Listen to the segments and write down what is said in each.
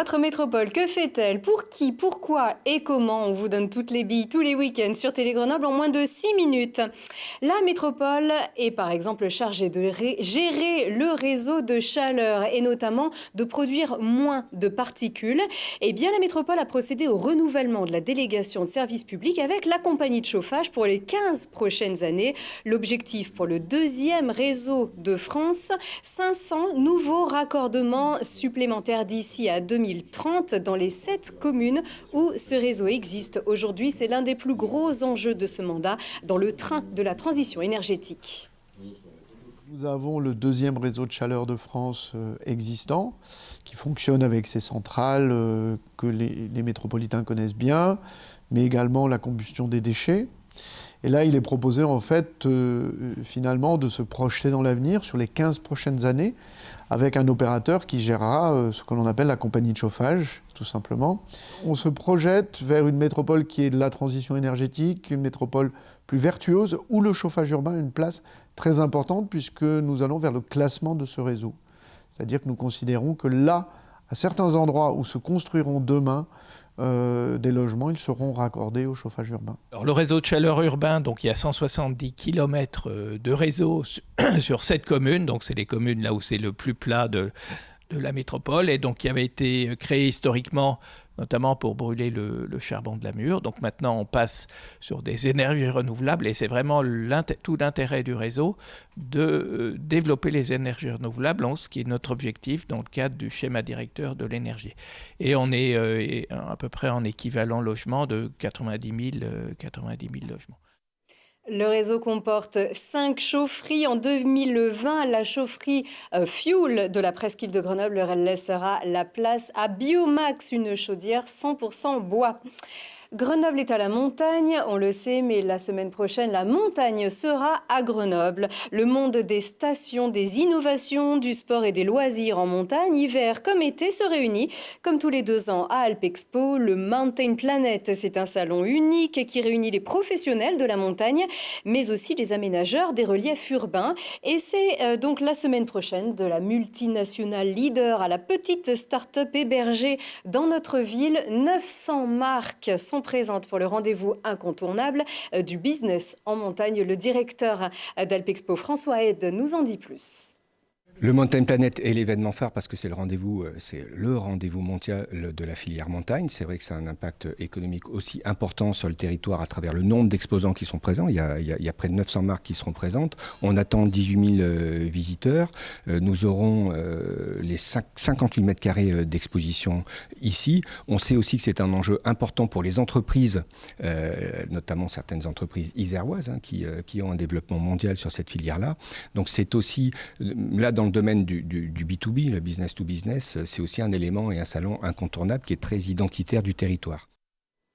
Votre métropole, que fait-elle? Pour qui? Pourquoi? Et comment? On vous donne toutes les billes tous les week-ends sur Télé Grenoble en moins de 6 minutes. La métropole est par exemple chargée de gérer le réseau de chaleur et notamment de produire moins de particules. Eh bien, la métropole a procédé au renouvellement de la délégation de services publics avec la compagnie de chauffage pour les 15 prochaines années. L'objectif pour le deuxième réseau de France, 500 nouveaux raccordements supplémentaires d'ici à 2030 dans les 7 communes où ce réseau existe. Aujourd'hui, c'est l'un des plus gros enjeux de ce mandat dans le train de la transition énergétique. Nous avons le deuxième réseau de chaleur de France existant, qui fonctionne avec ces centrales que les métropolitains connaissent bien, mais également la combustion des déchets. Et là, il est proposé en fait finalement de se projeter dans l'avenir sur les 15 prochaines années avec un opérateur qui gérera ce que l'on appelle la compagnie de chauffage, tout simplement. On se projette vers une métropole qui est de la transition énergétique, une métropole plus vertueuse, où le chauffage urbain a une place très importante puisque nous allons vers le classement de ce réseau. C'est-à-dire que nous considérons que là, à certains endroits où se construiront demain des logements, ils seront raccordés au chauffage urbain. Alors, le réseau de chaleur urbain, donc il y a 170 km de réseau sur 7 communes, donc c'est les communes là où c'est le plus plat de la métropole, et donc qui avait été créé historiquement notamment pour brûler le charbon de la mûre. Donc maintenant, on passe sur des énergies renouvelables et c'est vraiment tout l'intérêt du réseau de développer les énergies renouvelables, ce qui est notre objectif dans le cadre du schéma directeur de l'énergie. Et on est à peu près en équivalent logement de 90 000 logements. Le réseau comporte 5 chaufferies. En 2020, la chaufferie Fuel de la presqu'île de Grenoble leur laissera la place à Biomax, une chaudière 100% bois. Grenoble est à la montagne, on le sait, mais la semaine prochaine, la montagne sera à Grenoble. Le monde des stations, des innovations, du sport et des loisirs en montagne, hiver comme été, se réunit. Comme tous les 2 ans à Alpexpo, le Mountain Planet, c'est un salon unique qui réunit les professionnels de la montagne, mais aussi les aménageurs des reliefs urbains. Et c'est donc la semaine prochaine de la multinationale leader à la petite start-up hébergée dans notre ville. 900 marques sont présente pour le rendez-vous incontournable du business en montagne. Le directeur d'Alpexpo, François Hed, nous en dit plus. Le Mountain Planet est l'événement phare parce que c'est le rendez-vous mondial de la filière montagne. C'est vrai que ça a un impact économique aussi important sur le territoire à travers le nombre d'exposants qui sont présents. Il y a près de 900 marques qui seront présentes. On attend 18 000 visiteurs. Nous aurons les 58 mètres carrés d'exposition ici. On sait aussi que c'est un enjeu important pour les entreprises, notamment certaines entreprises iséroises qui ont un développement mondial sur cette filière-là. Donc c'est aussi, là dans le domaine du B2B, le business to business, c'est aussi un élément et un salon incontournable qui est très identitaire du territoire.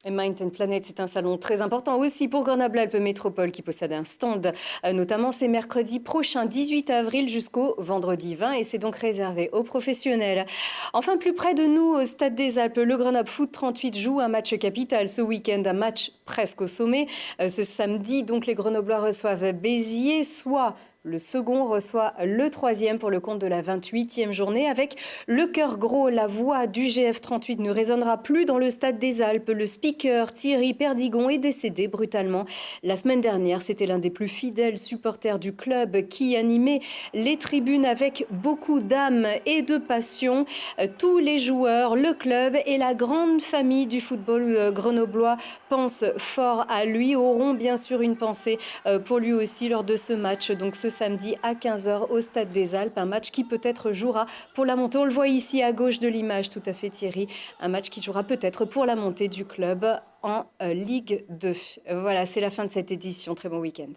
Et Mountain Planet, c'est un salon très important aussi pour Grenoble-Alpes Métropole qui possède un stand, notamment c'est mercredi prochain, 18 avril jusqu'au vendredi 20, et c'est donc réservé aux professionnels. Enfin, plus près de nous, au Stade des Alpes, le Grenoble Foot 38 joue un match capital ce week-end, un match presque au sommet. Ce samedi, donc, les Grenoblois reçoivent Béziers, soit le second reçoit le troisième pour le compte de la 28e journée. Avec le cœur gros, la voix du GF38 ne résonnera plus dans le Stade des Alpes. Le speaker Thierry Perdigon est décédé brutalement. La semaine dernière, c'était l'un des plus fidèles supporters du club qui animait les tribunes avec beaucoup d'âme et de passion. Tous les joueurs, le club et la grande famille du football grenoblois pensent fort à lui, auront bien sûr une pensée pour lui aussi lors de ce match. Donc ce samedi à 15h au Stade des Alpes, un match qui peut-être jouera pour la montée. On le voit ici à gauche de l'image, tout à fait Thierry, un match qui jouera peut-être pour la montée du club en Ligue 2. Voilà, c'est la fin de cette édition. Très bon week-end.